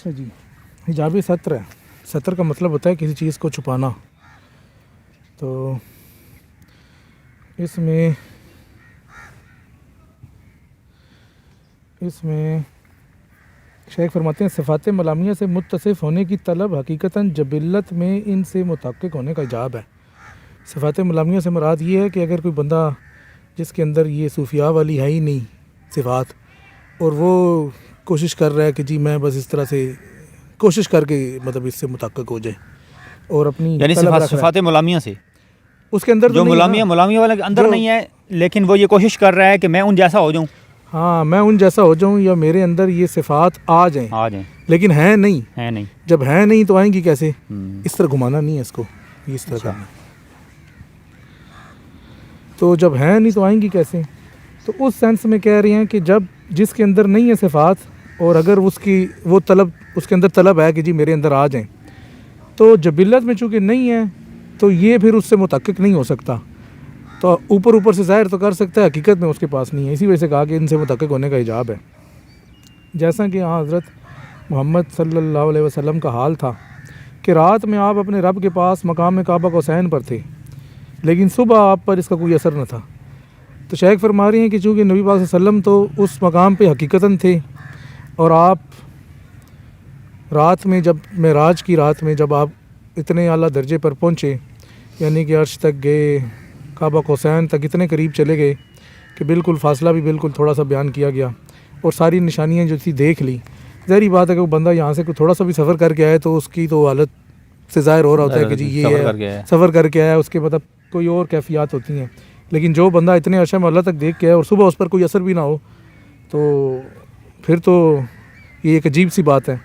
अच्छा जी, हिजाबी सत्र है। सत्र का मतलब होता है किसी चीज़ को छुपाना। तो इसमें शेख फरमाते हैं सिफ़ात मलामिया से मुत्तसिफ़ होने की तलब हकीकतन जबिल्लत में इनसे मुतहक़्क़िक़ होने का हिजाब है। सिफ़ात मलामिया से मुराद ये है कि अगर कोई बंदा जिसके अंदर ये सूफिया वाली है ही नहीं सिफ़ात, और वो कोशिश कर रहा है कि जी मैं बस इस तरह से कोशिश करके मतलब इससे मुतहक़्क़िक़ हो जाए और अपनी यानी सिफ़ात मुलामिया से उसके अंदर जो मुलामिया वाला के अंदर नहीं है, लेकिन वो ये कोशिश कर रहा है कि मैं उन जैसा हो जाऊँ। हाँ, मैं उन जैसा हो जाऊँ या मेरे अंदर ये सिफ़ात आ जाएं, लेकिन है नहीं। जब है नहीं तो आएंगी कैसे? इस तरह घुमाना नहीं है इसको, इस तरह करना। तो जब है नहीं तो आएंगी कैसे? तो उस सेंस में कह रहे हैं कि जब जिसके अंदर नहीं है सिफ़ात और अगर उसके अंदर तलब है कि जी मेरे अंदर आ जाएं, तो जबिल्लत में चूँकि नहीं है तो ये फिर उससे मुतहक़्क़िक़ नहीं हो सकता। तो ऊपर से ज़ाहिर तो कर सकता है, हकीकत में उसके पास नहीं है। इसी वजह से कहा कि इनसे मुतहक़्क़िक़ होने का हिजाब है। जैसा कि यहाँ हज़रत मोहम्मद सल्लल्लाहु अलैहि वसल्लम का हाल था कि रात में आप अपने रब के पास मकाम काबा हुसैन पर थे, लेकिन सुबह आप पर इसका कोई असर न था। तो शेख फरमा रही हैं कि चूँकि नबी पाक सल्लल्लाहु अलैहि वसल्लम तो उस मकाम पे हकीकतन थे और आप रात में जब मेराज की रात में जब आप इतने आला दर्जे पर पहुँचे, यानी कि अर्श तक गए, काबा हुसैन तक इतने करीब चले गए कि बिल्कुल फ़ासला भी बिल्कुल थोड़ा सा बयान किया गया और सारी निशानियाँ जो थी देख ली। ज़ाहिर बात है कि वो बंदा यहाँ से थोड़ा सा भी सफ़र करके आए तो उसकी तो हालत से ज़ाहिर हो रहा होता है कि जी ये है सफ़र करके आया, उसके मतलब कोई और कैफियत होती हैं। लेकिन जो बंदा इतने अर्श मोहल्ला तक देख के आए और सुबह उस पर कोई असर भी ना हो तो फिर तो ये एक अजीब सी बात है,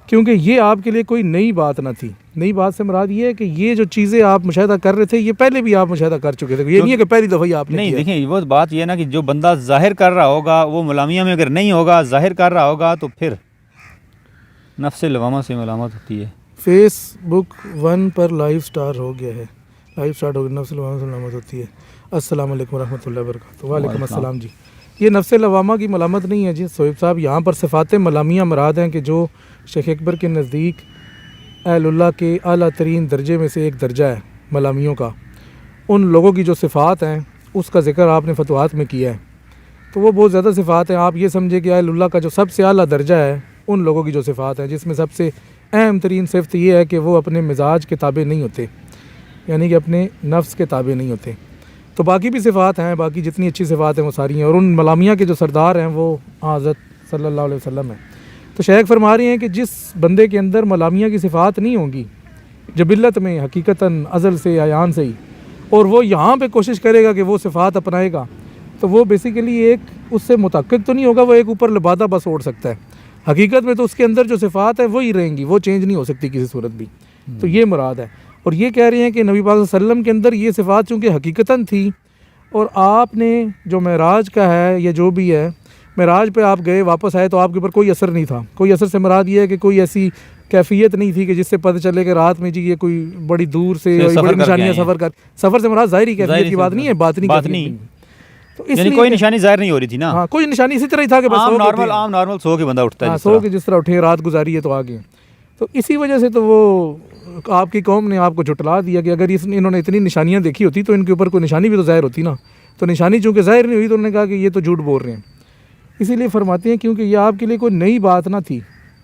क्योंकि ये आपके लिए कोई नई बात ना थी। नई बात से मुराद ये है कि ये जो चीज़ें आप मुशाहिदा कर रहे थे ये पहले भी आप मुशाहिदा कर चुके थे। ये नहीं है कि पहली दफ़ा ही आपने नहीं। देखिए वो बात ये है ना कि जो बंदा ज़ाहिर कर रहा होगा वो मुलामिया में अगर नहीं होगा, ज़ाहिर कर रहा होगा, तो फिर नफ्स लवामा से मलामत होती है। फेसबुक 1 पर लाइव स्टार्ट हो गया, नफ्स लवामा से मलामत होती है। अस्सलाम वालेकुम रहमतुल्लाहि व बरकातुहू। वालेकुम अस्सलाम जी। ये नफ्स लवामा की मलामत नहीं है जी सोएब साहब, यहाँ पर सिफ़ात मलामिया मुराद हैं कि जो शेख अकबर के नज़दीक अहलुल्लाह के आला तरीन दर्जे में से एक दर्जा है मलामियों का, उन लोगों की जो सिफ़ात हैं उसका ज़िक्र आपने फतवात में किया है। तो वो बहुत ज़्यादा सिफ़ात हैं। आप ये समझे कि अहलुल्लाह का जो सबसे आला दर्जा है उन लोगों की जो सिफ़ात है, जिसमें सबसे अहम तरीन सिफ़त ये है कि वो अपने मिजाज के ताबे नहीं होते, यानी कि अपने नफ्स के ताबे नहीं होते। तो बाकी भी सिफ़ात हैं, बाकी जितनी अच्छी सिफ़ात हैं वो सारी हैं, और उन मलामिया के जो सरदार हैं वो हज़रत सल्लल्लाहु अलैहि वसल्लम हैं। तो शेख फरमा रही हैं कि जिस बंदे के अंदर मलामिया की सिफ़ात नहीं होंगी जबिल्लत में हकीकतन अज़ल से आयान से ही, और वो यहाँ पे कोशिश करेगा कि वो सिफ़ात अपनाएगा, तो वो बेसिकली एक उससे मुतहक़्क़िक़ तो नहीं होगा, वो एक ऊपर लिबादा बस ओढ़ सकता है। हकीकत में तो उसके अंदर जो सिफ़ात है वही रहेंगी, वो चेंज नहीं हो सकती किसी सूरत भी। तो ये मुराद है। और ये कह रही हैं कि नबी पाक सल्लल्लाहु अलैहि वसल्लम के अंदर ये सिफ़ात चूँकि हकीकतन थी, और आपने जो मेराज का है या जो भी है, मेराज पे आप गए वापस आए तो आपके ऊपर कोई असर नहीं था। कोई असर से मुराद ये है कि कोई ऐसी कैफियत नहीं थी कि जिससे पता चले कि रात में जी ये कोई बड़ी दूर से बड़ी निशानियाँ सफ़र से मुराद ज़ाहिरी कैफियत की बात नहीं है, बात नहीं। तो इसलिए कोई निशानी ज़ाहिर नहीं हो रही थी ना। हाँ, कोई निशानी इसी तरह ही था कि बस आम नॉर्मल सो के बंदा उठता है, सो के जिस तरह उठे, रात गुजारी है तो आ गए। तो इसी वजह से तो वो आपकी कौम ने आपको झुटला दिया कि अगर इन्होंने इतनी निशानियाँ देखी होती तो इनके ऊपर कोई निशानी भी तो ज़ाहिर होती ना। तो निशानी चूँकि ज़ाहिर नहीं हुई तो उन्होंने कहा कि ये तो झूठ बोल रहे हैं। इसीलिए फरमाते हैं क्योंकि ये आपके लिए कोई नई बात ना थी।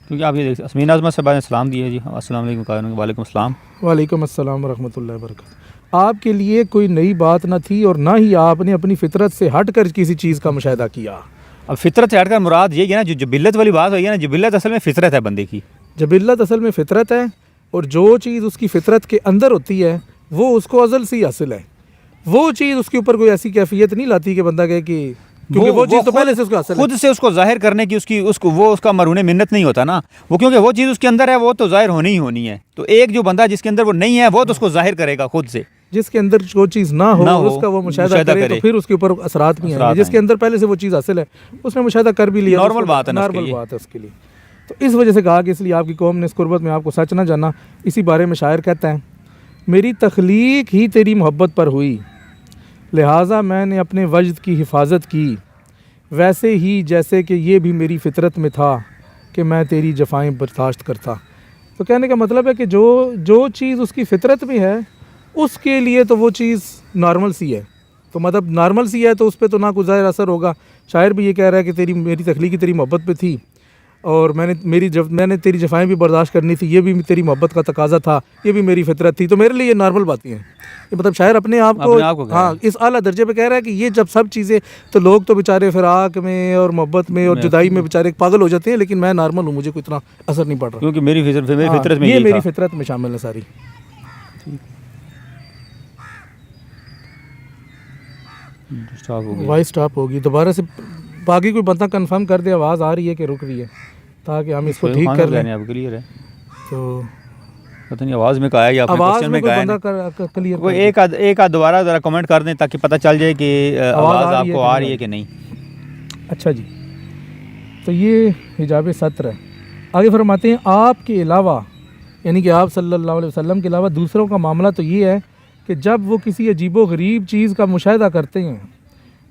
क्योंकि आप ये देखिए अस्मीन आज़मा साहब ने सलाम दिए जी। अस्सलाम वालेकुम अस्सलाम। वालेकुम अस्सलाम व रहमतुल्लाहि व बरकातुहू। आपके लिए कोई नई बात ना थी और ना ही आपने अपनी फितरत से हट कर किसी चीज़ का मुशाहिदा किया। अब फितरत से हट कर मुराद ये है ना, जो जबिल्लत वाली बात हुई है ना, जबिल्लत असल में फितरत है बंदे की। जबिल्लत असल में फितरत है, और जो चीज़ उसकी फितरत के अंदर होती है वो उसको अज़ल से ही हासिल है। वो चीज़ उसके ऊपर कोई ऐसी कैफियत नहीं लाती कि बंदा कहे कि, क्योंकि वो चीज़ तो पहले से उसको हासिल है। खुद से उसको जाहिर करने की उसका मरहून मिन्नत नहीं होता ना वो, क्योंकि वो चीज़ उसके अंदर है, वो तो जाहिर होनी ही होनी है। तो एक जो बंदा जिसके अंदर वो नहीं है वो तो उसको जाहिर करेगा खुद से। जिसके अंदर जो चीज़ ना हो उसका वो मुशाहिदा करे तो फिर उसके ऊपर असरात भी आएंगे। जिसके अंदर पहले से वो चीज़ हासिल है उसने मुशाहिदा कर भी लिया, नॉर्मल बात है उसके लिए। तो इस वजह से कहा कि इसलिए आपकी कौम ने इस कुर्बत में आपको सच ना जाना। इसी बारे में शायर कहता है, मेरी तख्लीक ही तेरी मोहब्बत पर हुई, लिहाजा मैंने अपने वजद की हिफाजत की, वैसे ही जैसे कि ये भी मेरी फितरत में था कि मैं तेरी जफ़ाएं बर्दाश्त करता। तो कहने का मतलब है कि जो चीज़ उसकी फ़ितरत में है उसके लिए तो वो चीज़ नॉर्मल सी है, तो मतलब नॉर्मल सी है तो उस पर तो ना कुछ ज़ाहिर असर होगा। शायर भी ये कह रहा है कि मेरी तख्लीकी तेरी मोहब्बत पे थी और मैंने तेरी जफ़ाएं भी बर्दाश्त करनी थी, ये भी तेरी मोहब्बत का तकाजा था, ये भी मेरी फितरत थी, तो मेरे लिए ये नॉर्मल बातें हैं। ये मतलब शायर अपने आप को हाँ इस आला दर्जे पे कह रहा है कि ये जब सब चीज़ें, तो लोग तो बेचारे फ़िराक में और मोहब्बत में और जुदाई में बेचारे पागल हो जाते हैं, लेकिन मैं नॉर्मल हूँ, मुझे कोई इतना असर नहीं पड़ रहा, क्योंकि मेरी फितरत में ये मेरी फितरत में शामिल है सारी। वॉइस स्टॉप होगी, दोबारा से बाकी कोई बंदा कंफर्म कर दे आवाज़ आ रही है कि रुक रही है, ताकि हम इसको ठीक कर लें। अब क्लियर है तो पता नहीं आवाज़ में कहा है या आवाज़ में कोई बंदा क्लियर कोई एक आध दोबारा ज़रा कमेंट कर दें ताकि पता चल जाए कि आवाज़ आपको आ रही है कि नहीं। अच्छा जी, तो ये हिजाब सत्र है। आगे फरमाते हैं आपके अलावा, यानी कि आप सल्लल्लाहु अलैहि वसल्लम के अलावा दूसरों का मामला तो ये है कि जब वो किसी अजीबो गरीब चीज़ का मुशाहिदा करते हैं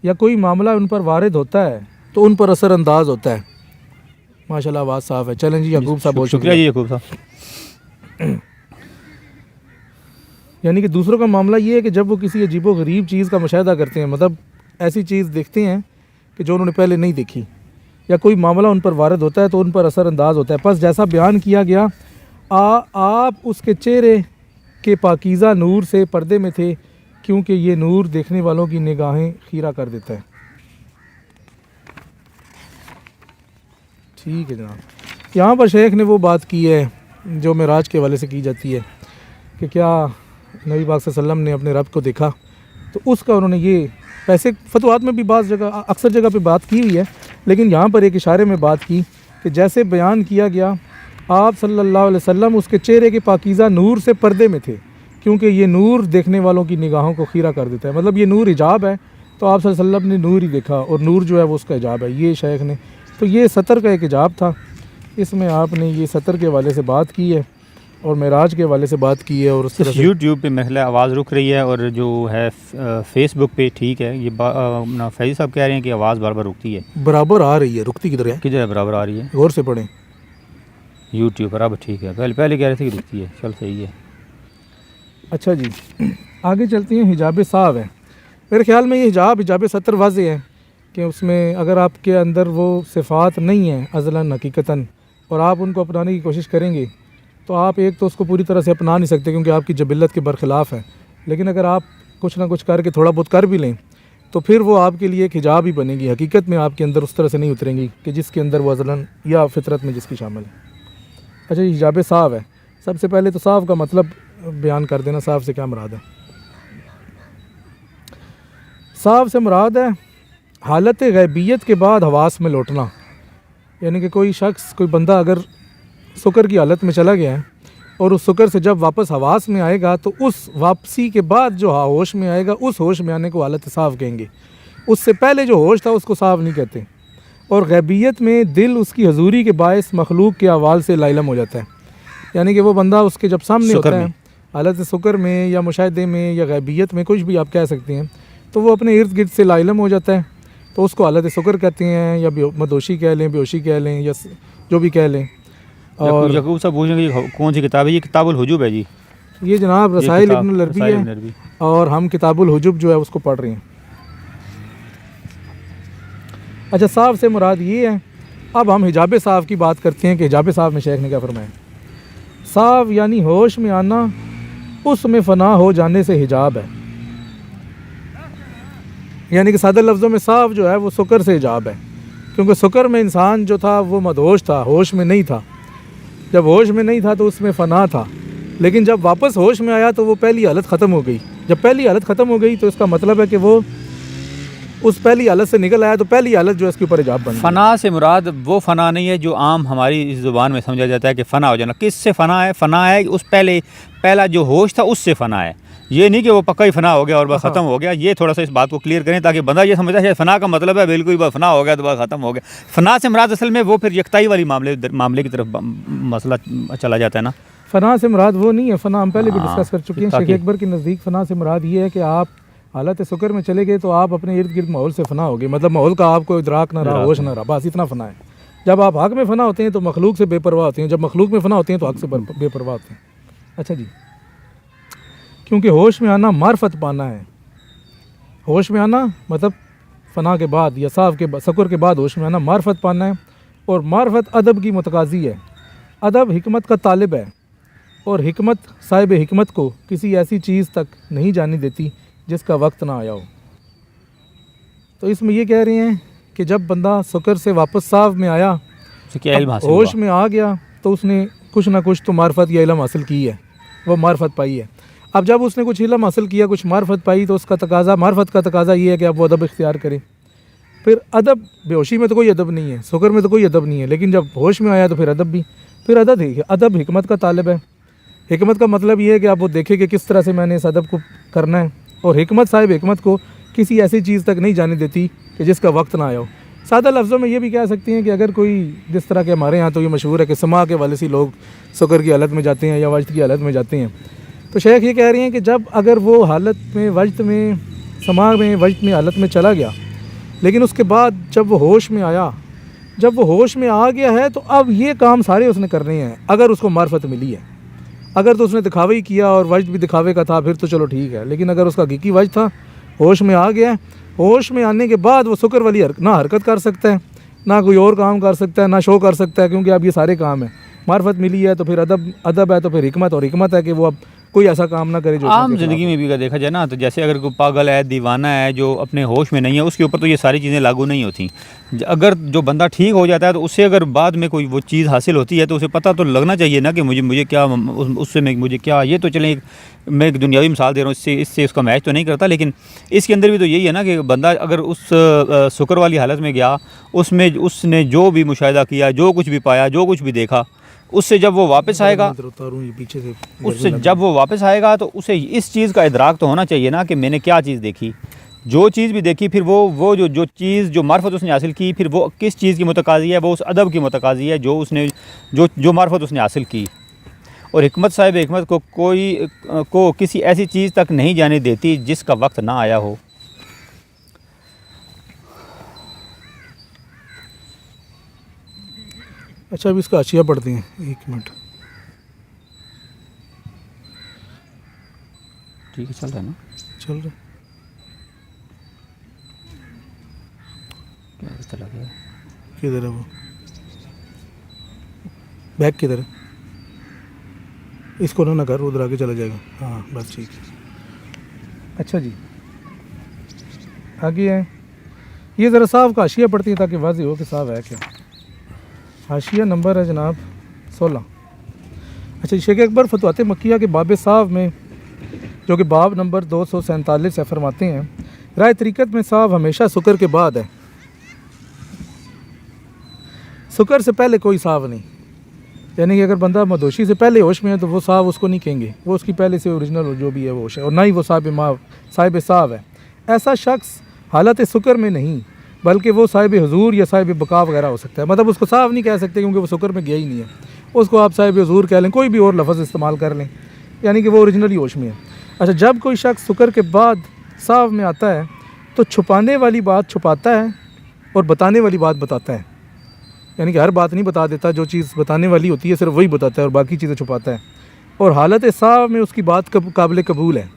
या कोई मामला उन पर वारिद होता है तो उन पर असरअंदाज होता है। माशाल्लाह आवाज़ साफ़ है। चलें जी याकूब साहब, बहुत शुक्रिया जी याकूब साहब। यानी कि दूसरों का मामला ये है कि जब वो किसी अजीबो गरीब चीज़ का मुशाहिदा करते हैं, मतलब ऐसी चीज़ देखते हैं कि जो उन्होंने पहले नहीं देखी, या कोई मामला उन पर वारिद होता है तो उन पर असरअंदाज होता है। बस जैसा बयान किया गया, आप उसके चेहरे के पाकीज़ा नूर से पर्दे में थे, क्योंकि ये नूर देखने वालों की निगाहें खीरा कर देता है। ठीक है जनाब। यहाँ पर शेख ने वो बात की है जो मेराज के हवाले से की जाती है कि क्या नबी पाक सल्लल्लाहु अलैहि वसल्लम ने अपने रब को देखा, तो उसका उन्होंने ये पैसे फतवात में भी बाज़ जगह अक्सर जगह पे बात की हुई है, लेकिन यहाँ पर एक इशारे में बात की कि जैसे बयान किया गया आप सल्लल्लाहु अलैहि वसल्लम उसके चेहरे के पाकीज़ा नूर से पर्दे में थे, क्योंकि ये नूर देखने वालों की निगाहों को खीरा कर देता है। मतलब ये नूर हिजाब है, तो आप सल्लल्लाहु अलैहि वसल्लम ने नूर ही देखा और नूर जो है वो उसका हिजाब है। ये शेख ने, तो ये सतर का एक हिजाब था, इसमें आपने ये सतर के हवाले से बात की है और मेराज के हवाले से बात की है। और उस तरह से यूट्यूब पे महिला आवाज़ रुक रही है और जो है फेसबुक पे ठीक है। ये फैज़ी साहब कह रहे हैं कि आवाज़ बार बार रुकती है, बराबर आ रही है, रुकती किधर है? किधर है बराबर आ रही है? गौर से पढ़ें यूट्यूब पर। अब ठीक है, पहले कह रहे थे कि रुकती है, चल सही है। अच्छा जी, आगे चलती हैं। हिजाब साहब है, मेरे ख्याल में ये हिजाब सतर वाज़े है कि उसमें अगर आपके अंदर वो सिफ़ात नहीं है अज़लन हकीकतन, और आप उनको अपनाने की कोशिश करेंगे तो आप एक तो उसको पूरी तरह से अपना नहीं सकते क्योंकि आपकी जबिल्लत के बरखिलाफ़ है, लेकिन अगर आप कुछ ना कुछ करके थोड़ा बहुत कर भी लें तो फिर वो आपके लिए एक हिजाब ही बनेगी। हकीकत में आपके अंदर उस तरह से नहीं उतरेंगी कि जिसके अंदर वो अज़लन या फितरत में जिसकी शामिल है। अच्छा, ये हिजाब साफ़ है। सबसे पहले तो साफ़ का मतलब बयान कर देना, साफ़ से क्या मुराद है? साफ़ से मुराद है हालत गैबियत के बाद हवास में लौटना, यानी कि कोई शख्स, कोई बंदा अगर सुकर की हालत में चला गया है और उस सुकर से जब वापस हवास में आएगा तो उस वापसी के बाद जो होश में आएगा, उस होश में आने को हालत साफ़ कहेंगे। उससे पहले जो होश था उसको साफ़ नहीं कहते। और गैबियत में दिल उसकी हजूरी के बायस मखलूक के अवाल से लाइलम हो जाता है, यानी कि वो बंदा उसके जब सामने होता है हालत सुकर में या मुशाहिदे में या गैबियत में, कुछ भी आप कह सकते हैं, तो वो अपने इर्द गिर्द से लाइलम हो जाता है, तो उसको हालत शुक्र कहते हैं, या मदोशी कह लें, बेहोशी कह लें, या जो भी कह लें। और याकूब साहब पूछेंगे कौन सी किताब है? ये किताबुल हुजूब है जी। ये जनाब रसाइल इब्नुल अरबी है और हम किताबुल हुजूब जो है उसको पढ़ रहे हैं। अच्छा, साफ़ से मुराद ये है। अब हम हिजाब साफ़ की बात करते हैं कि हिजाब साफ़ में शेख ने क्या फरमाया। साफ़ यानी होश में आना, उसमें फ़ना हो जाने से हिजाब है, यानी कि सादे लफ्ज़ों में साफ़ जो है वो सुकर से हिजाब है, क्योंकि सुकर में इंसान जो था वो मदहोश था, होश में नहीं था। जब होश में नहीं था तो उसमें फ़ना था, लेकिन जब वापस होश में आया तो वो पहली हालत ख़त्म हो गई। जब पहली हालत ख़त्म हो गई तो इसका मतलब है कि वो उस पहली हालत से निकल आया, तो पहली हालत जो है इसके ऊपर हिजाब बन गई। फ़ना से मुराद वो फ़ना नहीं है जो आम हमारी इस ज़ुबान में समझा जाता है कि फ़ना हो जाना। किससे फ़ना है? फ़ना है उस पहला जो होश था उससे फ़ना है। ये नहीं कि वो पक्का ही फ़ना हो गया और बस ख़त्म हो गया। ये थोड़ा सा इस बात को क्लियर करें ताकि बंदा ये समझता है फ़ना का मतलब है बिल्कुल बस फ़ना हो गया तो बस ख़त्म हो गया। फ़ना से मुराद असल में वो फिर यकताई वाली मामले की तरफ मसला चला जाता है ना। फ़ना से मुराद वो नहीं है। फ़ना हम पहले भी डिस्कस कर चुके हैं। शेख अकबर के नज़दीक फ़ना से मुराद ये है कि आप हालत शुक्र में चले गए तो आप अपने इर्द गिर्द माहौल से फ़ना हो गए, मतलब माहौल का आपको इदराक ना रहा, होश ना रहा, बस इतना फ़ना है। जब आप हक में फ़ना होते हैं तो मखलूक से बेपरवाह होते हैं, जब मखलूक में फ़ना होते हैं तो हक से बेपरवाह होते हैं। अच्छा जी, क्योंकि होश में आना मार्फत पाना है। होश में आना मतलब फ़ना के बाद या सकुर के बाद होश में आना मार्फत पाना है, और मार्फत अदब की मुतकाज़ी है। अदब हिकमत का तालिब है, और हिकमत साहिब हिकमत को किसी ऐसी चीज़ तक नहीं जाने देती जिसका वक्त ना आया हो। तो इसमें ये कह रहे हैं कि जब बंदा सकर से वापस साफ में आया, उसे क्या इल्म हासिल होश हुआ? में आ गया, तो उसने कुछ ना कुछ तो मार्फत या इल्म हासिल की है, वो मार्फत पाई है। अब जब उसने कुछ इल्म हासिल किया, कुछ मार्फत पाई, तो उसका तकाज़ा, मार्फत का तकाज़ा ये है कि आप वो अदब इख्तियार करें। फिर अदब, बेहोशी में तो कोई अदब नहीं है, शुक्र में तो कोई अदब नहीं है, लेकिन जब होश में आया तो फिर अदब भी। फिर अदब हिकमत का तालिब है। हिकमत का मतलब ये है कि आप वो देखें कि किस तरह से मैंने इस अदब को करना है, और हिकमत साहिब हिकमत को किसी ऐसी चीज़ तक नहीं जाने देती कि जिसका वक्त ना आया हो। सादा लफ्ज़ों में ये भी कह सकती हैं कि अगर कोई, जिस तरह के हमारे यहाँ तो ये मशहूर है कि समा के वाले से लोग शुक्र की हालत में जाते हैं या वजद की हालत में जाते हैं, तो शेख ये कह रहे हैं कि जब अगर वो हालत में, वजद में, समा में, वजद में, हालत में चला गया, लेकिन उसके बाद जब वो होश में आया, जब वो होश में आ गया है, तो अब ये काम सारे उसने करने हैं अगर उसको मार्फत मिली है। अगर तो उसने दिखावा ही किया और वजद भी दिखावे का था, फिर तो चलो ठीक है, लेकिन अगर उसका हकीकी वजद था, होश में आ गया, होश में आने के बाद वो शुक्र वाली ना हरकत कर सकता है, ना कोई और काम कर सकता है, ना शो कर सकता है, क्योंकि अब ये सारे काम है। मार्फत मिली है तो फिर अदब है, तो फिर हिकमत, और हिकमत है कि वो अब कोई ऐसा काम ना करे जो आम ज़िंदगी में भी अगर देखा जाए ना, तो जैसे अगर कोई पागल है, दीवाना है, जो अपने होश में नहीं है, उसके ऊपर तो ये सारी चीज़ें लागू नहीं होती। अगर जो बंदा ठीक हो जाता है तो उससे अगर बाद में कोई वो चीज़ हासिल होती है तो उसे पता तो लगना चाहिए ना कि मुझे क्या, उससे मुझे क्या। ये तो चलें, मैं एक दुनियावी मिसाल दे रहा हूँ, इससे उसका मैच तो नहीं करता, लेकिन इसके अंदर भी तो यही है ना कि बंदा अगर उस शुक्र वाली हालत में गया, उसमें उसने जो भी मुशाहिदा किया, जो कुछ भी पाया, जो कुछ भी देखा, उससे जब वो वापस आएगा, पीछे से उससे जब वो वापस आएगा तो उसे इस चीज़ का इदराक तो होना चाहिए ना कि मैंने क्या चीज़ देखी। जो चीज़ भी देखी, फिर वो जो चीज़, जो मार्फत उसने हासिल की, फिर वो किस चीज़ की मुतकाज़ी है, वो उस अदब की मुतकाज़ी है जो उसने जो मार्फत उसने हासिल की। और हिकमत साहिब हिकमत को किसी ऐसी चीज़ तक नहीं जाने देती जिसका वक्त ना आया हो। अच्छा, अभी इसका आशिया पढ़ते हैं, 1 मिनट। ठीक है, चल रहा है ना? चल रहा क्या चला गया? किधर है वो बैग, किधर है? इसको ना कर, उधर आगे चला जाएगा। हाँ बस ठीक है। अच्छा जी, आगे है, ये ज़रा साहब का हाशिया पढ़ती है ताकि वाज़ेह हो कि साहब है क्या। हाशिया नंबर है जनाब 16। अच्छा, शेख अकबर फतवात मक्किया के बाब साहब में, जो कि बाब नंबर 247 है, फरमाते हैं, राय तरीक़त में साहब हमेशा शुक्र के बाद है, शुक्र से पहले कोई साहब नहीं। यानी कि अगर बंदा मदोशी से पहले होश में है तो वो साहब उसको नहीं कहेंगे, वो उसकी पहले से ओरिजिनल जो भी है वो होश है, और ना ही वो साहिब साहब है। ऐसा शख्स हालत शुक्र में नहीं, बल्कि वो साहिब हुजूर या साहिब बका वगैरह हो सकता है। मतलब उसको साहब नहीं कह सकते क्योंकि वो शुक्र में गया ही नहीं है, उसको आप साहिब हुजूर कह लें, कोई भी और लफ्ज़ इस्तेमाल कर लें, यानी कि वो ओरिजिनली होश में है। अच्छा, जब कोई शख्स शुक्र के बाद साहब में आता है तो छुपाने वाली बात छुपाता है और बताने वाली बात बताता है। यानी कि हर बात नहीं बता देता, जो चीज़ बताने वाली होती है सिर्फ वही बताता है और बाकी चीज़ें छुपाता है। और हालत साहब में उसकी बात काबिल कबूल है।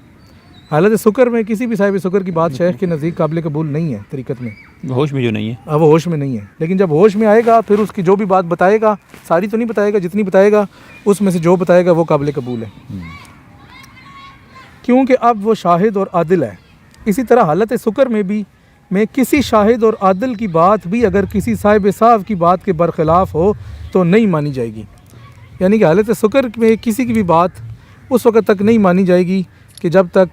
हालत शुक्र में किसी भी साहिब शुक्र की बात शेख के नज़दीक काबिल कबूल नहीं है तरीक़त में, होश में जो नहीं है। अब वो होश में नहीं है, लेकिन जब होश में आएगा फिर उसकी जो भी बात बताएगा, सारी तो नहीं बताएगा, जितनी बताएगा उसमें से जो बताएगा वो काबिल कबूल है, क्योंकि अब वो शाहिद और आदिल है। इसी तरह हालत शुक्र में भी किसी शाहिद और आदिल की बात भी अगर किसी साहिब साहब की बात के बरखिलाफ़ हो तो नहीं मानी जाएगी। यानी कि हालत शुक्र में किसी की भी बात उस वक़्त तक नहीं मानी जाएगी कि जब तक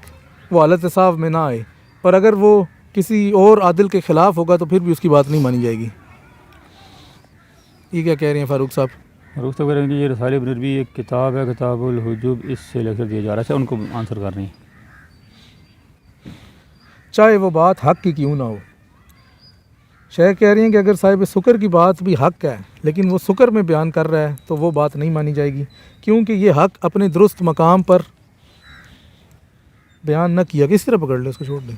वो हालत साहब में ना आए, और अगर वो किसी और आदिल के ख़िलाफ़ होगा तो फिर भी उसकी बात नहीं मानी जाएगी। ये क्या कह रहे हैं फ़ारूक साहब? फ़ारूक साहब कह रहे हैं कि ये रसाले इब्न रबी एक किताब है, किताबुल हुजूब, इससे लेकर दिया जा रहा है। उनको आंसर कर रहे हैं, चाहे वो बात हक़ की क्यों ना हो। शेख कह रही हैं कि अगर साहिब शुक्र की बात भी हक़ है लेकिन वो शुक्र में बयान कर रहा है तो वो बात नहीं मानी जाएगी, क्योंकि ये हक़ अपने दुरुस्त मकाम पर बयान न किया। किस तरह पकड़ ले, उसको छोड़ दें।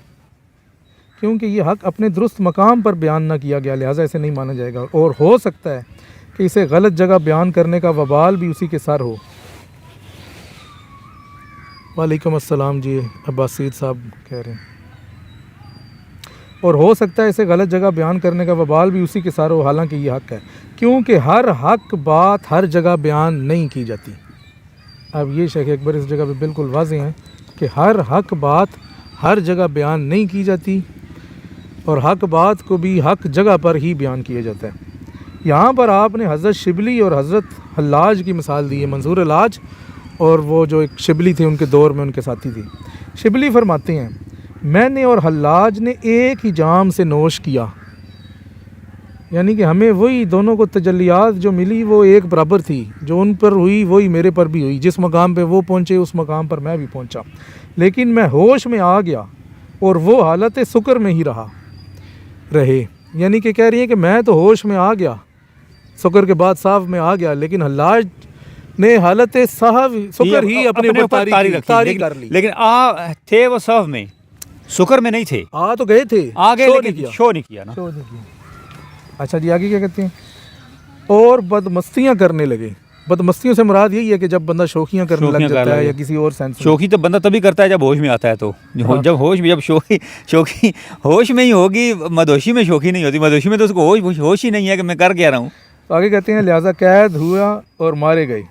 क्योंकि ये हक़ अपने दुरुस्त मकाम पर बयान ना किया गया, लिहाजा इसे नहीं माना जाएगा। और हो सकता है कि इसे गलत जगह बयान करने का वबाल भी उसी के सर हो। वालेकुम अस्सलाम जी, अब्बासीद साहब कह रहे हैं। और हो सकता है इसे गलत जगह बयान करने का वबाल भी उसी के सर हो, हालांकि ये हक़ है, क्योंकि हर हक़ बात हर जगह बयान नहीं की जाती। अब ये शेख अकबर इस जगह पे बिल्कुल वाज़ेह हैं कि हर हक़ बात हर जगह बयान नहीं की जाती, और हक़ बात को भी हक़ जगह पर ही बयान किया जाता है। यहाँ पर आपने हज़रत शिबली और हज़रत हल्लाज की मिसाल दी है, मंसूर हल्लाज और वो जो एक शिबली थे उनके दौर में उनके साथी थे। शिबली फरमाते हैं, मैंने और हल्लाज ने एक ही जाम से नोश किया, यानी कि हमें वही दोनों को तजल्लियात जो मिली वो एक बराबर थी, जो उन पर हुई वही मेरे पर भी हुई। जिस मकाम पे वो पहुँचे उस मकाम पर मैं भी पहुँचा, लेकिन मैं होश में आ गया और वो हालत सुकर में ही रहे। यानी कि कह रही है कि मैं तो होश में आ गया, सुकर के बाद साफ में आ गया, लेकिन हल्लाज ने हालत सुकर ही अपने ऊपर तारी कर ली। लेकिन थे वो सफ में, शुक्र में नहीं थे। आ तो गए थे, आ गए लेकिन शो नहीं किया ना। शो नहीं किया। अच्छा जी, आगे क्या कहते हैं? और बदमस्तियाँ करने लगे। बदमस्तियों से मुराद यही है कि जब बंदा शौकियाँ करने लग जाता है या किसी और सेंस। शौकी तो बंदा तभी करता है जब होश में आता है। तो जब होश में, जब शौकी होश में ही होगी, मदोशी में शौकी नहीं होती। मदोशी में तो उसको होश ही नहीं है कि मैं कर क्या रहा हूँ। तो आगे कहते हैं, लिहाजा कैद हुआ और मारे गए।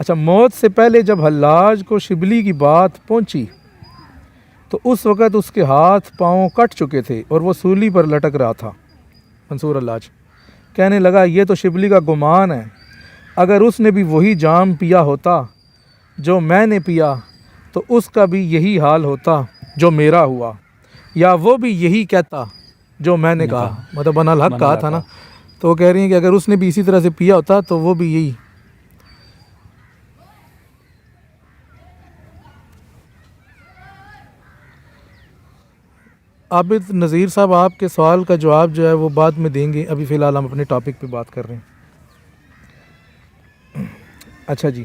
अच्छा, मौत से पहले जब हल्लाज को शिबली की बात पहुँची तो उस वक़्त उसके हाथ पाँव कट चुके थे और वो सूली पर लटक रहा था। मंसूर हल्लाज कहने लगा, ये तो शिबली का गुमान है, अगर उसने भी वही जाम पिया होता जो मैंने पिया तो उसका भी यही हाल होता जो मेरा हुआ, या वो भी यही कहता जो मैंने कहा। मतलब बनल हक कहा था ना, तो वो कह रही हैं कि अगर उसने भी इसी तरह से पिया होता तो वो भी यही। आबिद नज़ीर साहब, आपके सवाल का जवाब जो है वो बाद में देंगे, अभी फ़िलहाल हम अपने टॉपिक पे बात कर रहे हैं। अच्छा जी,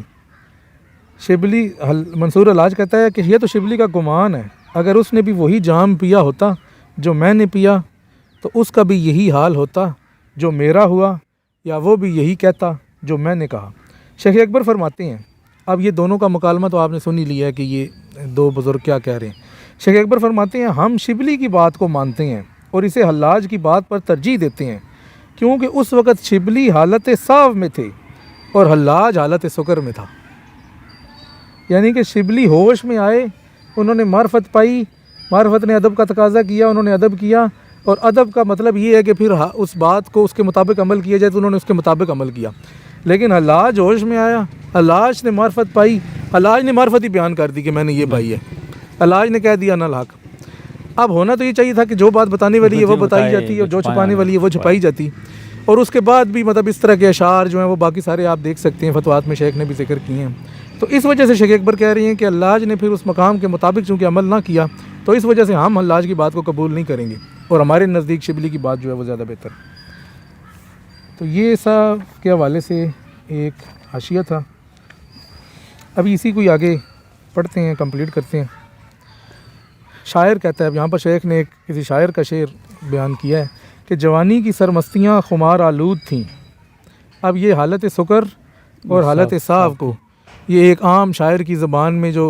मंसूर हल्लाज कहता है कि ये तो शिबली का गुमान है, अगर उसने भी वही जाम पिया होता जो मैंने पिया तो उसका भी यही हाल होता जो मेरा हुआ, या वो भी यही कहता जो मैंने कहा। शेख अकबर फरमाते हैं, अब ये दोनों का मुकालमा तो आपने सुन ही लिया है कि ये दो बुज़ुर्ग क्या कह रहे हैं। शेख अकबर फरमाते हैं, हम शिबली की बात को मानते हैं और इसे हल्लाज की बात पर तरजीह देते हैं, क्योंकि उस वक़्त शिबली हालत साफ में थे और हल्लाज हालत सुकर में था। यानी कि शिबली होश में आए, उन्होंने मार्फत पाई, मार्फत ने अदब का तकाजा किया, उन्होंने अदब किया, और अदब का मतलब ये है कि फिर उस बात को उसके मुताबिक अमल किया जाए, तो उन्होंने उसके मुताबिक अमल किया। लेकिन हल्लाज होश में आया, हल्लाज ने मार्फत पाई, हल्लाज ने मार्फत ही बयान कर दी कि मैंने ये पाई है, हल्लाज ने कह दिया नल हक। अब होना तो ये चाहिए था कि जो बात बताने वाली है वो बताई जाती और जो छुपाने वाली है वो छुपाई जाती। और उसके बाद भी मतलब इस तरह के अशार जो हैं वो बाकी सारे आप देख सकते हैं, फतवात में शेख ने भी जिक्र किए हैं। तो इस वजह से शेख अकबर कह रही हैं कि हल्लाज ने फिर उस मकाम के मुताबिक चूँकि अमल ना किया, तो इस वजह से हम हल्लाज की बात को कबूल नहीं करेंगे और हमारे नज़दीक शिबली की बात जो है वो ज़्यादा बेहतर। तो ये सा के हवाले से एक हाशिया था। अभी इसी को ही आगे पढ़ते हैं, कंप्लीट करते हैं। शायर कहता है, अब यहाँ पर शेख ने किसी शायर का शेर बयान किया है कि जवानी की सरमस्तियाँ खुमार आलूद थीं। अब ये हालत सुकर और हालत साफ को ये एक आम शायर की ज़बान में जो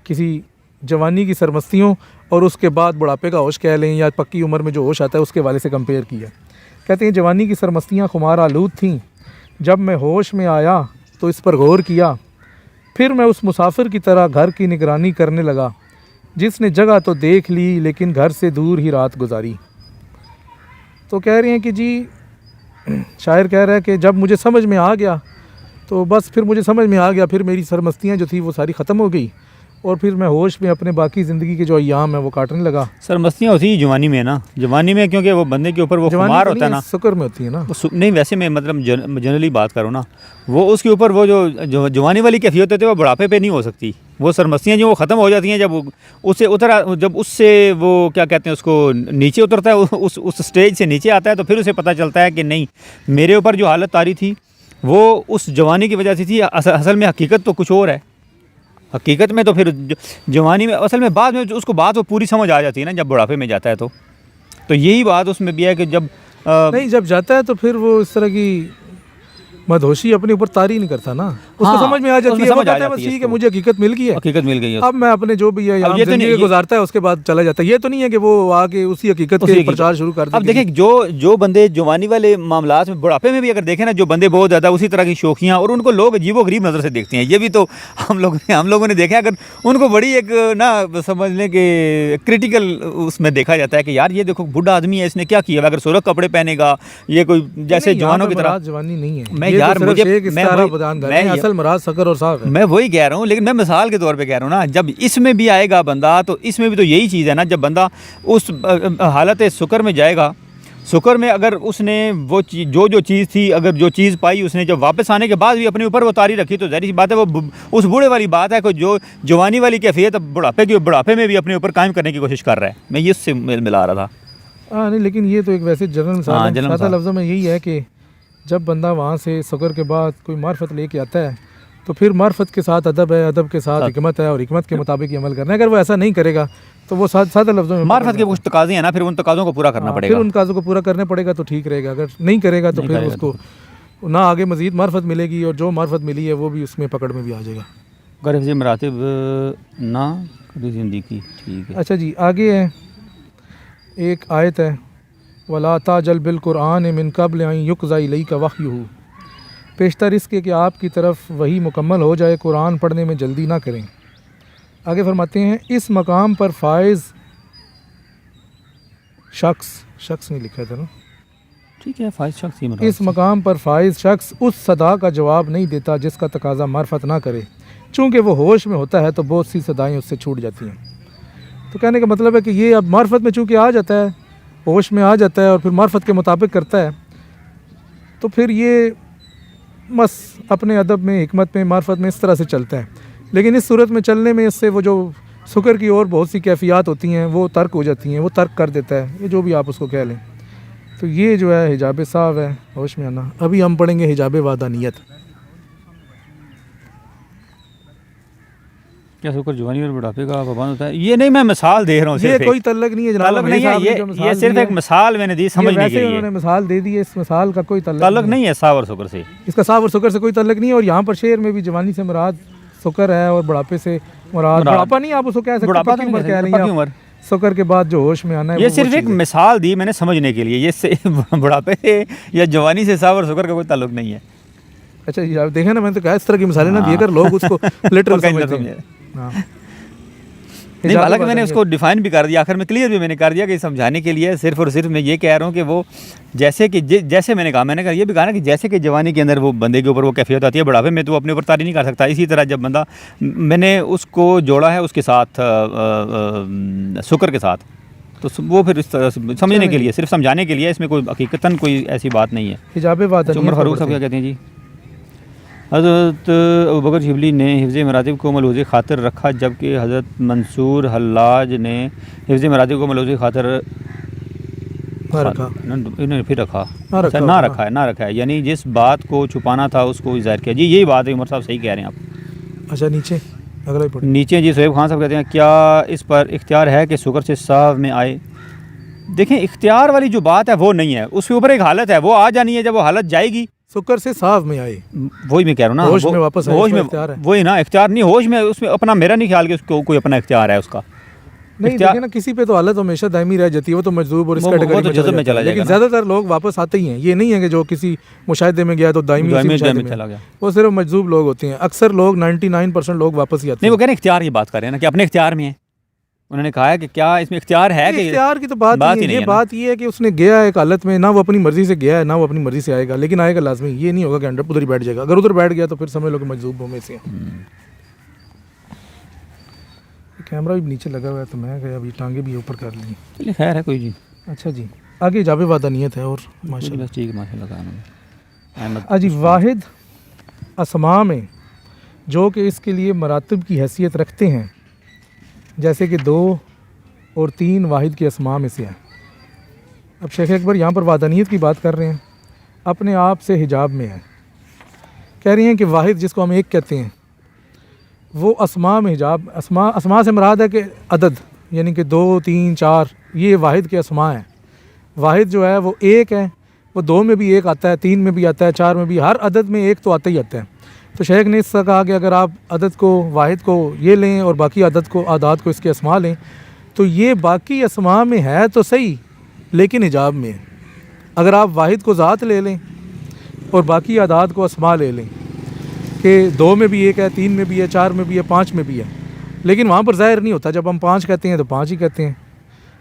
किसी जवानी की सरमस्तियों और उसके बाद बुढ़ापे का होश कह लें या पक्की उम्र में जो होश आता है उसके वाले से कंपेयर किया। कहते हैं, जवानी की सरमस्तियाँ खुमार आलूद थीं, जब मैं होश में आया तो इस पर गौर किया, फिर मैं उस मुसाफिर की तरह घर की निगरानी करने लगा जिसने जगह तो देख ली लेकिन घर से दूर ही रात गुजारी। तो कह रहे हैं कि जी, शायर कह रहा है कि जब मुझे समझ में आ गया तो बस फिर मुझे समझ में आ गया, फिर मेरी सरमस्तियाँ जो थी वो सारी ख़त्म हो गई और फिर मैं होश में अपने बाकी ज़िंदगी के जो अय्याम है वो काटने लगा। सरमस्तियाँ होती है जवानी में ना, जवानी में, क्योंकि वो बंदे के ऊपर वो खुमार होता है ना, सुकर में होती है ना। नहीं वैसे मैं मतलब जनरली बात करूँ ना, वो उसके ऊपर वो जो जवानी वाली कैफियत होती है वो बुढ़ापे पे नहीं हो सकती। वो सरमस्तियाँ जो वो ख़त्म हो जाती हैं जब उससे वो क्या कहते हैं उसको नीचे उतरता है, उस स्टेज से नीचे आता है, तो फिर उसे पता चलता है कि नहीं, मेरे ऊपर जो हालत तारी थी वो उस जवानी की वजह से थी, असल में हकीकत तो कुछ और है। हकीकत में तो फिर जवानी में असल में बाद में उसको बात वो पूरी समझ आ जाती है ना, जब बुढ़ापे में जाता है तो यही बात उसमें भी है कि जब नहीं, जब जाता है तो फिर वो इस तरह की मदहोशी अपने ऊपर तारी नहीं करता ना, उसको हाँ, समझ में आ जाती उसमें है, वो समझ आ कहता है बस जाती है ठीक है, इसको। मुझे हकीकत मिल गई है, हकीकत मिल गई है अब मैं अपने जो भी है अब ये तो नहीं, जिंदगी गुजारता है, उसके बाद चला जाता है। ये तो नहीं है कि वो आके उसी हकीकत के प्रचार शुरू कर दे। अब देखें जो बंदे जवानी वाले मामलात में बुढ़ापे में भी अगर देखें ना, जो बंदे बहुत ज़्यादा उसी तरह की शौकियाँ, और उनको लोग अजीबोगरीब नज़र से देखते हैं, ये भी तो हम लोगों ने देखा। अगर उनको बड़ी एक ना समझ लें कि क्रिटिकल उसमें देखा जाता है कि यार ये देखो बूढ़ा आदमी है, इसने क्या किया, अगर सुरख कपड़े पहनेगा, ये कोई जैसे जवानों की तरह जवानी नहीं है। मैं यार असल मुराद सकर और साफ है। मैं वही कह रहा हूँ, लेकिन मैं मिसाल के तौर पे कह रहा हूँ ना, जब इसमें भी आएगा बंदा तो इसमें भी तो यही चीज़ है ना, जब बंदा उस हालत शुक्र में जाएगा, शुक्र में अगर उसने वो चीज़ जो चीज़ थी, अगर जो चीज़ पाई उसने, जब वापस आने के बाद भी अपने ऊपर वो तारी रखी, तो ज़ाहिर सी बात है वो उस बूढ़े वाली बात है कि जो जवानी वाली कैफियत बुढ़ापे में भी अपने ऊपर कायम करने की कोशिश कर रहा है। मैं ये इससे मिला रहा था। हाँ नहीं, लेकिन ये तो एक वैसे जनरल मिसाल है। सादा लफ्ज़ों में यही है कि जब बंदा वहाँ से शुक्र के बाद कोई मार्फत लेके आता है तो फिर मार्फत के साथ अदब है, अदब के साथ हिकमत है, और हिकमत के मुताबिक ही अमल करना है। अगर वो ऐसा नहीं करेगा तो वो सादा लफ्ज़ों में मार्फत के कुछ तकाज़े हैं ना, फिर उन तकाज़ों को पूरा करना पड़ेगा, फिर उन तकाज़ों को पूरा करना पड़ेगा तो ठीक रहेगा। अगर नहीं करेगा तो फिर उसको ना आगे मज़ीद मार्फत मिलेगी, और जो मार्फत मिली है वो भी उसमें पकड़ में भी आ जाएगा। अगर हिफ्ज़ मरातिब ना कभी ज़िंदगी ठीक है। अच्छा जी, आगे है एक आयत है, वला ताजल बिल कुरान मिन कब्ल अन युक़ज़ा इलैका वह्युहु, पेशतर इसके कि आपकी तरफ वही मुकम्मल हो जाए, कुरान पढ़ने में जल्दी ना करें। आगे फरमाते हैं, इस मकाम पर फाइज शख्स नहीं लिखा था ना, ठीक है, फाइज शख्स ही इस मकाम पर फाइज शख्स उस सदा का जवाब नहीं देता जिसका तकाजा मार्फत ना करे, चूँकि वो होश में होता है तो बहुत सी सदाएँ उससे छूट जाती हैं। तो कहने का मतलब है कि ये अब मार्फत में चूँकि आ जाता है, होश में आ जाता है और फिर मार्फत के मुताबिक करता है, तो फिर ये बस अपने अदब में, हिकमत में, मार्फत में इस तरह से चलता है। लेकिन इस सूरत में चलने में इससे वो जो शुक्र की और बहुत सी कैफियत होती हैं वो तर्क हो जाती हैं, वो तर्क कर देता है, ये जो भी आप उसको कह लें। तो ये जो है हिजाब साहब है, होश में आना। अभी हम पढ़ेंगे हिजाब वादानियत। क्या शुक्र जवानी और बुढ़ापे का पाबंद होता है? ये नहीं, मैं मिसाल दे रहा हूँ, ये कोई तल्लक नहीं है जनाब, तल्लक नहीं है, ये सिर्फ एक मिसाल मैंने दी समझने के लिए। उन्होंने मिसाल दे दी है, इस मिसाल का कोई तल्लक नहीं है साव और शुक्र से, इसका साव और शुक्र से कोई तल्लक नहीं है। और यहाँ पर शेर में भी जवानी से मुराद शुक्र है और बुढ़ापे से मुराद बुढ़ापा नहीं, आप उसको कह सकते, बुढ़ापा पक्की उम्र कह रही हैं, शुक्र के बाद जो होश में आना है। ये सिर्फ एक मिसाल दी मैंने समझने के लिए, ये बुढ़ापे या जवानी से साव और शुक्र का कोई ताल्लुक नहीं है। अच्छा जी, आप देखें ना, मैंने तो कहा इस तरह की मिसालें ना दिए कर लोग उसको लिटरल समझते हैं। नहीं, हालांकि मैंने उसको डिफाइन भी कर दिया, आखिर में क्लियर भी मैंने कर दिया कि समझाने के लिए सिर्फ और सिर्फ मैं ये कह रहा हूँ कि वो जैसे मैंने कहा ये भी कहा ना कि जैसे कि जवानी के अंदर वो बंदे के ऊपर वो कैफियत आती है, बुढ़ापे में तो वो अपने ऊपर तारी नहीं कर सकता। इसी तरह जब बंदा, मैंने उसको जोड़ा है उसके साथ शुक्र के साथ, तो वो फिर इस तरह से समझने के लिए, सिर्फ समझाने के लिए, इसमें कोई हकीकतन कोई ऐसी बात नहीं है। हिजाब वादानियत उमर फारूक साहब क्या कहते हैं जी? हज़रत अबू बकर शिबली ने हिफ्ज़ मरातिब को मलूज़ खातिर रखा, जबकि हज़रत मंसूर हल्लाज ने हिफ्ज़ मरातिब को मलूज़ खातिर फिर ना रखा है, यानी जिस बात को छुपाना था उसको ज़ाहिर किया। जी यही बात है, उमर साहब सही कह रहे हैं आप। अच्छा, नीचे अगला नीचे जी सोहेब खान साहब कहते हैं, क्या इस पर इख्तियार है कि शुक्र से साफ में आए? देखें, इख्तियार वाली जो बात है वो नहीं है, उसके ऊपर एक हालत है, वो आ जानी है। जब वो हालत जाएगी शुक्र से साफ में आए, वही मैं कह रहा हूँ ना, होश में वापस होश में, वही ना इख्तियार नहीं, होश में, उसमें अपना, मेरा नहीं ख्याल कि उसको कोई अपना इख्तियार है उसका। नहीं देखिए ना, किसी पे तो हालत हमेशा दायमी रह जाती है, वो तो मजदूब और इस कैटेगरी में चला जाता है। लेकिन ज़्यादातर लोग वापस आते ही हैं, ये नहीं है कि जो किसी मुशाहिदे में गया तो दायमी चला गया, वो सिर्फ मजदूब लोग होते हैं। अक्सर लोग 99% लोग वापस ही आते हैं। नहीं, वो कह रहे हैं इख्तियार की बात कर रहे हैं ना, कि अपने इख्तियार में है। उन्होंने कहा है कि क्या इसमें इख्तियार है? कि इख्तियार की तो बात ही नहीं है। बात ये है कि उसने गया एक हालत में, ना वो अपनी मर्जी से गया है, ना वो अपनी मर्जी से आएगा, लेकिन आएगा लाजमी। ये नहीं होगा कि 100 उधर ही बैठ जाएगा। अगर उधर बैठ गया तो फिर समझ लो कि मजदूबों में से। कैमरा भी नीचे लगा हुआ है तो मैं अभी टांगे भी ऊपर कर ली। चलिए खैर है कोई जी। अच्छा जी, आगे हिजाब वादानियत है और माशाल्लाह ठीक है, माशाल्लाह। अजी वाहिद असमा में जो कि इसके लिए मरातब की हैसियत रखते हैं, जैसे कि 2 और 3 वाहिद के असमा में से है। अब शेख अकबर यहाँ पर वादानियत की बात कर रहे हैं, अपने आप से हिजाब में है। कह रही हैं कि वाहिद जिसको हम एक कहते हैं, वो अस्मा में हिजाब, अस्मा से मुराद है कि अदद, यानी कि 2, 3, 4, ये वाहिद के अस्मा हैं। वाहिद जो है वो एक है, वो 2 में भी एक आता है, 3 में भी आता है, 4 में भी, हर अदद में एक तो आता ही आता है। तो शेख ने इससे कहा कि अगर आप अदद को, वाहिद को ये लें और बाकी अदद को, आदात को इसके अस्मा लें, तो ये बाकी अस्मा में है तो सही, लेकिन हिजाब में है। अगर आप वाहिद को ज़ात ले लें और बाकी आदात को अस्मा ले लें कि 2 में भी एक है, 3 में भी है, 4 में भी है, 5 में भी है, लेकिन वहाँ पर ज़ाहिर नहीं होता। जब हम 5 कहते हैं तो 5 ही कहते हैं,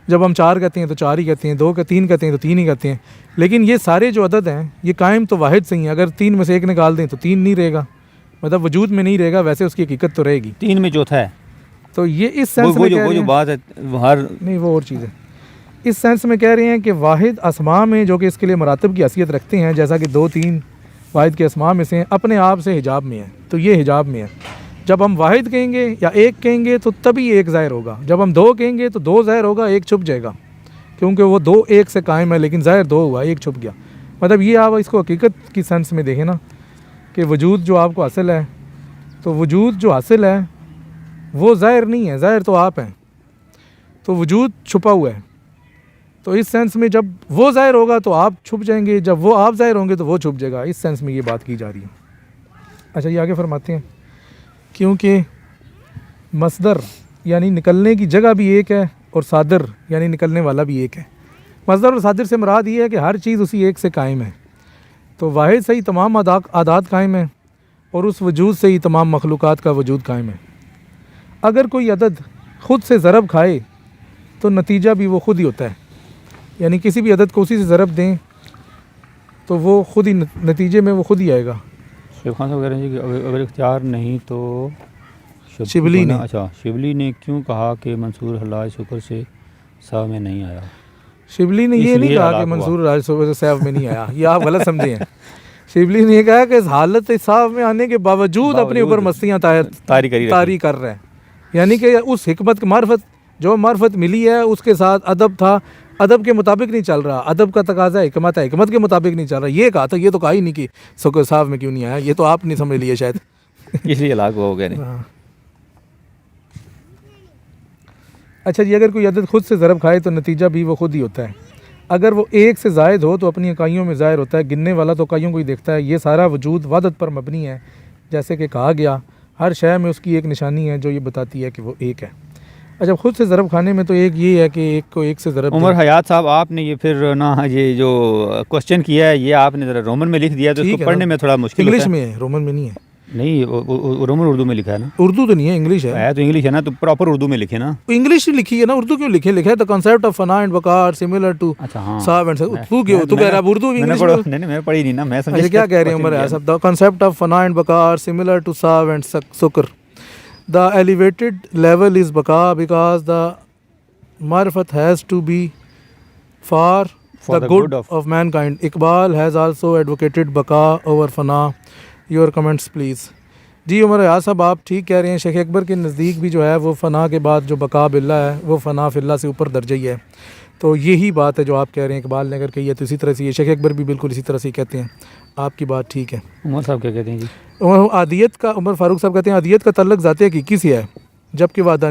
जब हम 4 कहते हैं तो 4 ही कहते हैं, 2 3 कहते हैं तो 3 ही कहते हैं। लेकिन ये सारे जो अदद हैं ये कायम तो वाहिद से ही हैं। अगर 3 में से एक निकाल दें तो 3 नहीं रहेगा, मतलब वजूद में नहीं रहेगा, वैसे उसकी हकीकत तो रहेगी। 3 में चौथा है। तो ये इस सेंस में वो कह रहे जो हैं, बात है हर नहीं वो और चीज़ है। इस सेंस में कह रहे हैं कि वाहिद अस्मा में जो कि इसके लिए मरातब की हैसियत रखते हैं, जैसा कि 2 3 वाहिद के अस्मा में से अपने आप से हिजाब में है, तो ये हिजाब में है। जब हम वाहिद कहेंगे या एक कहेंगे तो तभी एक ज़ाहिर होगा, जब हम 2 कहेंगे तो 2 ज़ाहिर होगा, एक छुप जाएगा, क्योंकि वो 2 एक से कायम है, लेकिन ज़ाहिर 2 हुआ, एक छुप गया। मतलब ये आप इसको हकीकत की सेंस में देखें ना, कि वजूद जो आपको हासिल है, तो वजूद जो हासिल है वो ज़ाहिर नहीं है, ज़ाहिर तो आप हैं, तो वजूद छुपा हुआ है। तो इस सेंस में जब वो ज़ाहिर होगा तो आप छुप जाएंगे, जब वो आप ज़ाहिर होंगे तो वो छुप जाएगा। इस सेंस में ये बात की जा रही है। अच्छा, ये आगे फरमाते हैं, क्योंकि मसदर यानी निकलने की जगह भी एक है और सादर यानी निकलने वाला भी एक है। मसदर और सादर से मुराद ये है कि हर चीज़ उसी एक से कायम है। तो वाहिद से ही तमाम आदात कायम है और उस वजूद से ही तमाम मखलूक़ात का वजूद कायम है। अगर कोई अदद ख़ुद से ज़रब खाए तो नतीजा भी वो ख़ुद ही होता है, यानी किसी भी अदद को उसी से ज़रब दें तो वो ख़ुद ही नतीजे में वो ख़ुद ही आएगा। शेख खान साहब कह रहे हैं कि अगर इख्तियार नहीं तो शिबली ने, अच्छा, शिबली ने क्यों कहा कि मंसूर हलाज शुक्र से साहब में नहीं आया? शिबली ने ये नहीं कहा कि मंसूर राज से साहब में नहीं आया, ये आप गलत समझे हैं। शिबली ने कहा कि इस हालत साहब में आने के बावजूद अपने ऊपर मस्तियाँ तारी कर रहे हैं, यानी कि उस हिकमत की मार्फत, जो मार्फत मिली है उसके साथ अदब था, अदब के मुताबिक नहीं चल रहा, अदब का तकाजा हिकमत है, हिकमत के मुताबिक नहीं चल रहा। ये कहा था, ये तो कहा ही नहीं कि शुक्र साहब में क्यों नहीं आया, ये तो आप नहीं समझ लिए शायद, इसलिए हलाक हो गए। हाँ। अच्छा जी, अगर कोई अदद खुद से ज़रब खाए तो नतीजा भी वो खुद ही होता है। अगर वो एक से ज़ायद हो तो अपनी इकाइयों में ज़ाहिर होता है, गिनने वाला तो इकाइयों को ही देखता है। ये सारा वजूद वहदत पर मबनी है, जैसे कि कहा गया हर शय में उसकी एक निशानी है जो ये बताती है कि वो एक है। अच्छा, खुद से ज़रब खाने में तो एक ये है कि एक को एक से ज़रब। उमर हयात साहब, आपने ये फिर ना ये जो क्वेश्चन किया है ये आपने ज़रा रोमन में लिख दिया, तो इसको पढ़ने में थोड़ा मुश्किल इंग्लिश में है, रोमन में नहीं है। नहीं, रोमन उर्दू में लिखा है ना? उर्दू तो नहीं है, इंग्लिश है। तो इंग्लिश है ना, तो प्रॉपर उर्दू में लिखे ना। इंग्लिश लिखी है ना, उर्दू क्यों लिखे? लिखा है द कांसेप्ट ऑफ फना एंड वकार सिमिलर टू साहब एंड तू क्यों तू कह रहा है उर्दू इंग्लिश में? नहीं, मैं पढ़ी नहीं ना, मैं समझ। अच्छा, क्या कह रहे हैं उमर साहब? द कांसेप्ट ऑफ फना एंड वकार सिमिलर टू साहब एंड शुक्र, द एलिवेटेड लेवल इज बका बिकॉज द मार्फत has to be for the good of mankind. Iqbal has also advocated बका ओवर फना। Your comments please. जी उमर यार साहब, आप ठीक कह रहे हैं। शेख अकबर के नज़दीक भी जो है वो फ़ना के बाद जो बका बिल्ला है वो फ़ना फिल्ला से ऊपर दर्जा ही है। तो यही बात है जो आप कह रहे हैं, इकबाल ने अगर कही है तो इसी तरह से ये शेख अकबर भी बिल्कुल इसी तरह से कहते हैं। आपकी बात ठीक है। उमर साहब क्या कहते हैं जी? आदियत का, उमर फारूक साहब कहते हैं आदियत का तल्लुक ज़ाते हकीकी से है, जबकि वादा